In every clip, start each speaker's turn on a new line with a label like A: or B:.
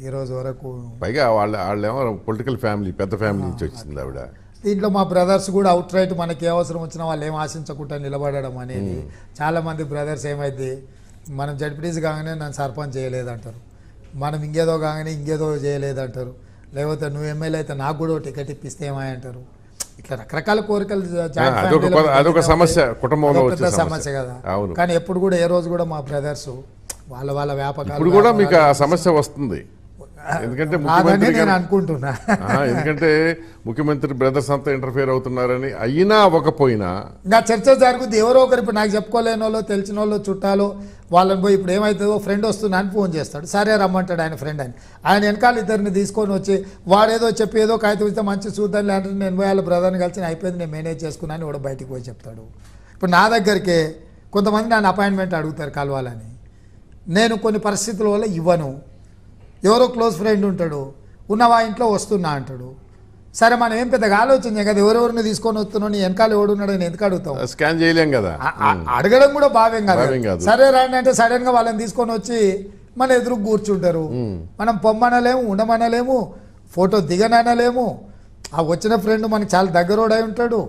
A: ఈ రోజు వరకు.
B: పైగా వాళ్ళేమో పొలిటికల్ ఫ్యామిలీ, పెద్ద ఫ్యామిలీ నుంచి వచ్చింది ఆవిడ.
A: దీంట్లో మా బ్రదర్స్ కూడా అవుట్ రైట్ మనకి ఏ అవసరం వచ్చినా వాళ్ళు ఏం ఆశించకుండా నిలబడడం అనేది. చాలామంది బ్రదర్స్ ఏమైంది, మనం జడ్పీటీసీ కాగానే నన్ను సర్పంచ్ చేయలేదంటారు, మనం ఇంకేదో కాగానే ఇంకేదో చేయలేదంటారు, లేకపోతే నువ్వు ఎమ్మెల్యే అయితే నాకు కూడా టికెట్ ఇప్పిస్తే ఏమంటారు. ఇట్లా రకరకాల కోరికలు
B: అదొక సమస్య, కుటుంబంలో
A: పెద్ద సమస్య కదా. కానీ ఎప్పుడు కూడా ఏ రోజు కూడా మా బ్రదర్స్ వాళ్ళ వ్యాపకాలు
B: ఇప్పుడు కూడా మీకు ఆ సమస్య వస్తుంది. ఎందుకంటే
A: అనుకుంటున్నా,
B: ఎందుకంటే ముఖ్యమంత్రి బ్రదర్స్ అంతా ఇంటర్ఫియర్ అవుతున్నారని. అయినా అవ్వకపోయినా
A: ఇంకా చర్చ జరుగుతుంది. ఎవరో ఒకరు ఇప్పుడు నాకు చెప్పుకోలేని వాళ్ళు, తెలిసిన వాళ్ళు, చుట్టాలు వాళ్ళని పోయి ఇప్పుడు ఏమవుతుందో ఫ్రెండ్ వస్తున్నా అని ఫోన్ చేస్తాడు, సరే రమ్మంటాడు ఆయన ఫ్రెండ్ అని. ఆయన వెనకాల ఇద్దరిని తీసుకొని వచ్చి వాడేదో చెప్పి ఏదో కాగితం ఇస్తే మంచి చూద్దాం లేదంటే నేను పోయి వాళ్ళ బ్రదర్ని కలిసి అయిపోయింది నేను మేనేజ్ చేసుకున్నాను వాడు బయటికి పోయి చెప్తాడు. ఇప్పుడు నా దగ్గరికి కొంతమంది నన్ను అపాయింట్మెంట్ అడుగుతారు కలవాలని, నేను కొన్ని పరిస్థితుల వల్ల ఇవ్వను. ఎవరో క్లోజ్ ఫ్రెండ్ ఉంటాడు, ఉన్నవా ఇంట్లో వస్తున్నా అంటాడు. సరే మనం ఏం పెద్దగా ఆలోచించాం కదా, ఎవరెవరిని తీసుకొని వస్తున్నావు, నీ వెనకాల ఎవడున్నాడు అని ఎందుకు అడుగుతావు,
B: స్కాన్ చేయలేం కదా,
A: అడగడం కూడా భావ్యం కదా. సరే రాండి అంటే సడన్ గా వాళ్ళని తీసుకొని వచ్చి మన ఎదురు కూర్చుంటారు. మనం పొమ్మనలేము, ఉండమనలేము, ఫోటో దిగనలేము. ఆ వచ్చిన ఫ్రెండ్ మనకి చాలా దగ్గరోడై ఉంటాడు,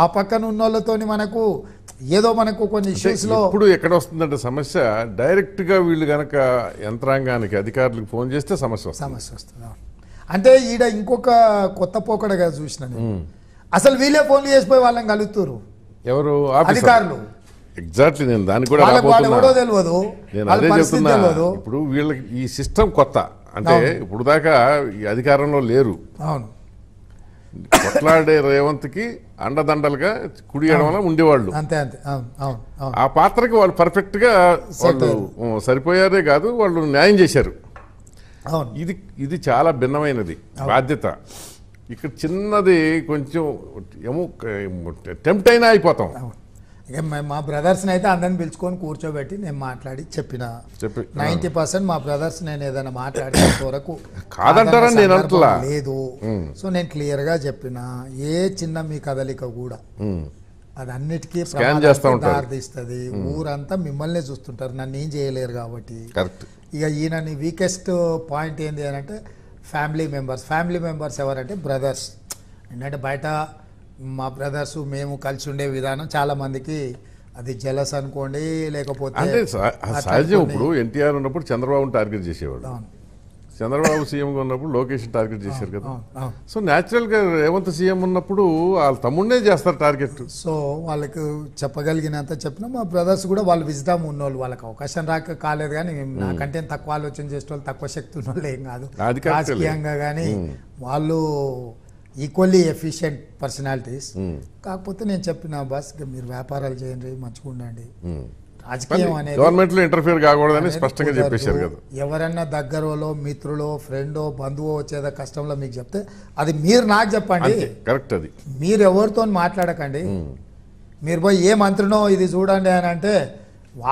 A: ఆ పక్కన ఉన్న వాళ్ళతోని మనకు ఏదో మనకు కొన్ని ఇష్యూస్ లో.
B: ఇప్పుడు ఎక్కడ వస్తుందంటే సమస్య, డైరెక్ట్ గా వీళ్ళు గనక యంత్రాంగానికి అధికారులకు ఫోన్ చేస్తే సమస్య
A: వస్తుంది. అంటే ఈడ ఇంకొక కొత్త పోకడగా చూసిన నేను, అసలు వీళ్ళే ఫోన్లు చేసిపోయి వాళ్ళని కలుగుతారు
B: ఎవరు
A: అధికారులు.
B: ఎగ్జాక్ట్లీ నేను దాన్ని కూడా
A: తెలియదు,
B: నేను అదే చెప్తున్నా. ఇప్పుడు వీళ్ళకి ఈ సిస్టమ్ కొత్త, అంటే ఇప్పుడు దాకా ఈ అధికారంలో లేరు.
A: అవును,
B: కొట్లాడే రేవంత్కి అండదండలుగా కుడి ఎడమలా ఉండేవాళ్ళు.
A: అంతే అంతే.
B: ఆ పాత్రకి వాళ్ళు పర్ఫెక్ట్ గా వాళ్ళు సరిపోయారే కాదు, వాళ్ళు న్యాయం చేశారు. ఇది చాలా భిన్నమైనది బాధ్యత. ఇక్కడ చిన్నది కొంచెం ఏమో టెంప్ట్ అయినా అయిపోతాం.
A: మా బ్రదర్స్ని అయితే అందరిని పిలుచుకొని కూర్చోబెట్టి నేను మాట్లాడి చెప్పిన 90% మా బ్రదర్స్ నేను ఏదైనా మాట్లాడే వరకు
B: కాదంటారని నేను అంటలా
A: లేదు. సో నేను క్లియర్ గా చెప్పిన ఏ చిన్న మీ కదలిక కూడా అది అన్నిటికీ దారితీస్తుంది. ఊరంతా మిమ్మల్ని చూస్తుంటారు, నన్ను ఏం చేయలేరు కాబట్టి. ఇక ఈయనని వీకెస్ట్ పాయింట్ ఏంటి అని అంటే ఫ్యామిలీ మెంబర్స్ ఎవరంటే బ్రదర్స్. ఏంటంటే బయట మా బ్రదర్స్ మేము కలిసి ఉండే విధానం చాలా మందికి అది జలస్ అనుకోండి, లేకపోతే
B: సహజం. ఇప్పుడు ఎన్టీఆర్ ఉన్నప్పుడు చంద్రబాబుని టార్గెట్ చేసేవాడు, చంద్రబాబు సీఎంగా ఉన్నప్పుడు లోకేష్ టార్గెట్ చేశారు కదా. సో న్యాచురల్ గా రేవంత్ సీఎం ఉన్నప్పుడు వాళ్ళ తమ్ముడే చేస్తారు టార్గెట్.
A: సో వాళ్ళకి చెప్పగలిగినంత చెప్పినా మా బ్రదర్స్ కూడా వాళ్ళు విజ్డమ్ ఉన్నోళ్ళు, వాళ్ళకి అవకాశం రాక కాలేదు. కానీ నాకంటే తక్కువ ఆలోచన చేసే వాళ్ళు, తక్కువ శక్తి ఉన్న వాళ్ళు ఏం కాదు రాజకీయంగా. కానీ వాళ్ళు ఈక్వల్లీ ఎఫిషియెంట్ పర్సనాలిటీస్. కాకపోతే నేను చెప్పిన బాస్ మీరు వ్యాపారాలు చేయండి, మంచిగా ఉండండి, రాజకీయం అనేది
B: గవర్నమెంట్ లో ఇంటర్ఫియర్ కాకూడదని స్పష్టంగా చెప్పేశారు కదా.
A: ఎవరన్నా దగ్గరలో మిత్రులో ఫ్రెండో బంధువో వచ్చేదా కష్టంలో మీకు చెప్తే అది మీరు నాకు చెప్పండి.
B: కరెక్ట్. అది
A: మీరు ఎవరితో మాట్లాడకండి. మీరు పోయి ఏ మంత్రినో ఇది చూడండి అని అంటే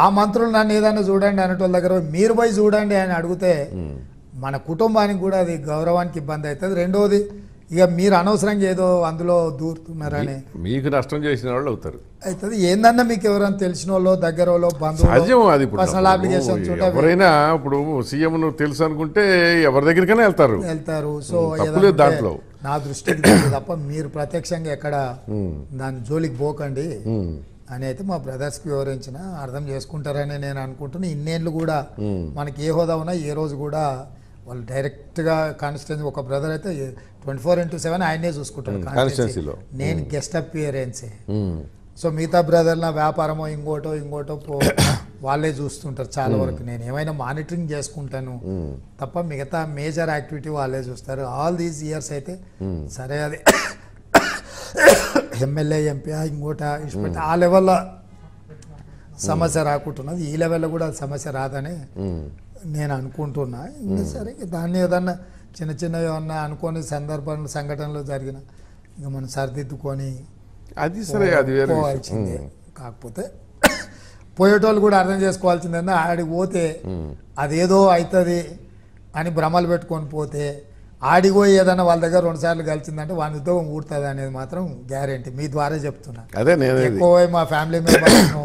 A: ఆ మంత్రులు నన్ను ఏదైనా చూడండి అనేటోళ్ళ దగ్గర మీరు పోయి చూడండి అని అడిగితే మన కుటుంబానికి కూడా అది గౌరవానికి ఇబ్బంది అవుతుంది. రెండోది ఇక మీరు అనవసరంగా ఏదో అందులో దూరుతున్నారని
B: మీకు నష్టం చేసిన వాళ్ళు అవుతారు.
A: అవుతుంది. ఏందన్నా మీకు ఎవరైనా తెలిసిన వాళ్ళు, దగ్గర వాళ్ళు, బంధువులు, పర్సనల్ అప్లికేషన్స్
B: ఎవరైనా ఇప్పుడు సీఎం తెలుసు అనుకుంటే ఎవరి దగ్గరికైనా వెళ్తారు. సో దాంట్లో
A: నా దృష్టికి తప్ప మీరు ప్రత్యక్షంగా ఎక్కడ దాని జోలికి పోకండి అని అయితే మా బ్రదర్స్కి వివరించిన అర్థం చేసుకుంటారని నేను అనుకుంటున్నా. ఇన్నేళ్ళు కూడా మనకి ఏ హోదా ఉన్నా ఏ రోజు కూడా వాళ్ళు డైరెక్ట్గా కాన్స్టిట్యున్సీ ఒక బ్రదర్ అయితే 24/7 ఆయనే చూసుకుంటాడు కాన్స్టిట్యున్సీలో, నేను గెస్ట్ అపియరెన్సే. సో మిగతా బ్రదర్ల వ్యాపారమో ఇంకోటో వాళ్ళే చూస్తుంటారు చాలా వరకు. నేను ఏమైనా మానిటరింగ్ చేసుకుంటాను తప్ప మిగతా మేజర్ యాక్టివిటీ వాళ్ళే చూస్తారు. ఆల్ దీస్ ఇయర్స్ అయితే సరే అది ఎమ్మెల్యే ఎంపీ ఇంకోట ఇష్టపెట్టి ఆ లెవెల్లో సమస్య రాకుంటున్నది, ఈ లెవెల్లో కూడా సమస్య రాదని నేను అనుకుంటున్నా. ఇంకా సరే దాన్ని ఏదన్నా చిన్న చిన్నవి ఏమన్నా అనుకోని సంఘటనలు జరిగిన ఇంకా మనం సరిదిద్దుకొని
B: అది సరే అది
A: పోవాల్సిందే. కాకపోతే పోయేటోళ్ళు కూడా అర్థం చేసుకోవాల్సిందే, ఆడికి పోతే అదేదో అవుతుంది అని భ్రమలు పెట్టుకొని పోతే ఆడిపోయి ఏదైనా వాళ్ళ దగ్గర 2 సార్లు కలిసిందంటే వాని ఉద్యోగం ఊడుతుంది అనేది మాత్రం గ్యారెంటీ మీ ద్వారా చెప్తున్నా.
B: అదే నేను
A: ఎక్కువ మా ఫ్యామిలీ మెంబర్స్ను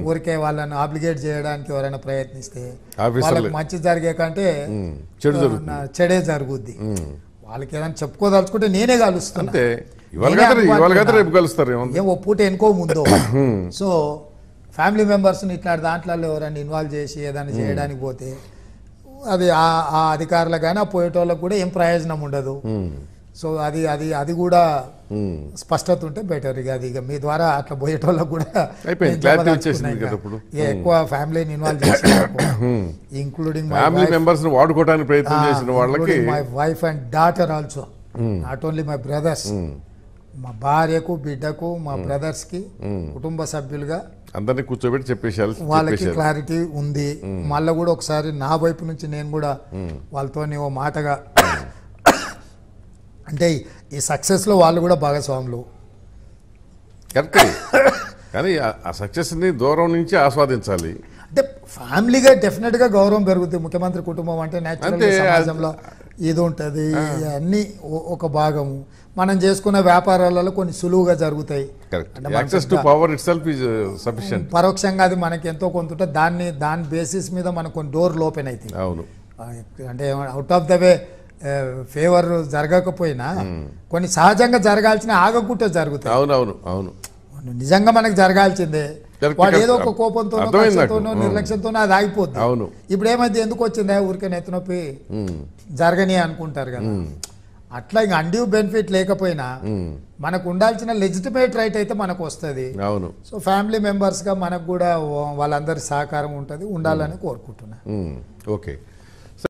A: ఊరికే వాళ్ళని ఆబ్లిగేట్ చేయడానికి ఎవరైనా ప్రయత్నిస్తే వాళ్ళకి మంచి జరిగే కంటే చెడే జరుగుద్ది. వాళ్ళకి ఏదైనా చెప్పుకోదలుచుకుంటే నేనే కలుస్తున్నా, ఏం ఒప్పుట ఎనుకో ముందో. సో ఫ్యామిలీ మెంబర్స్ని ఇట్లా దాంట్లో ఎవరైనా ఇన్వాల్వ్ చేసి ఏదైనా చేయడానికి పోతే అది ఆ అధికారులకు కానీ ఆ పోయేటోళ్ళకు కూడా ఏం ప్రయోజనం ఉండదు. సో అది అది అది కూడా స్పష్టత ఉంటే బెటర్. ఇక మీ ద్వారా అట్లా పోయేటోళ్ళకు కూడా ఎక్కువ ఫ్యామిలీని ఇన్వాల్వ్ చేసి ఇంక్లూడింగ్
B: ఫ్యామిలీ మెంబర్స్ వాడుకోవడానికి ప్రయత్నం చేసిన వాళ్ళకి
A: my wife and daughter also, not only my brothers, మా భార్యకు బిడ్డకు మా బ్రదర్స్ కి కుటుంబ సభ్యులుగా
B: అందరినీ కూర్చోబెట్టి చెప్పేసారు.
A: వాళ్ళకి క్లారిటీ ఉంది. మళ్ళీ కూడా ఒకసారి నా వైపు నుంచి నేను కూడా వాళ్ళతో ఓ మాటగా అంటే ఈ సక్సెస్ లో వాళ్ళు కూడా భాగస్వాములు.
B: కరెక్ట్, కానీ ఆ సక్సెస్ ని దూరం నుంచి ఆస్వాదించాలి.
A: అంటే ఫ్యామిలీగా డెఫినెట్ గా గౌరవం పెరుగుతుంది. ముఖ్యమంత్రి కుటుంబం అంటే నేచురల్ సమాజంలో ఇది ఉంటుంది, అన్ని ఒక భాగము. మనం చేసుకున్న వ్యాపారాలలో కొన్ని సులువుగా జరుగుతాయి. పరోక్షంగా అది మనకి ఎంతో కొంత ఉంటుంది. దాని బేసిస్ మీద మనకు కొన్ని డోర్లు ఓపెన్ అవుతాయి. అంటే out of the way favour జరగకపోయినా కొన్ని సహజంగా జరగాల్సిన ఆగకుండా జరుగుతాయి.
B: అవునవును అవును,
A: నిజంగా మనకు జరగాల్సిందే. వాడు ఏదో ఒక కోపంతోనో నిర్లక్ష్యంతోనో అది ఆగిపోద్ది.
B: అవును,
A: ఇప్పుడు ఏమైతే ఎందుకు వచ్చిందా ఊరికే నెత్తినొప్పి జరగని అనుకుంటారు కదా. అట్లా ఇంకా అన్డ్యూ బెనిఫిట్ లేకపోయినా మనకు ఉండాల్సిన లెజిటిమేట్ రైట్ అయితే మనకు వస్తుంది.
B: అవును.
A: సో ఫ్యామిలీ మెంబర్స్ గా మనకు కూడా వాళ్ళందరి సహకారం ఉంటుంది, ఉండాలని కోరుకుంటున్నా.
B: ఓకే.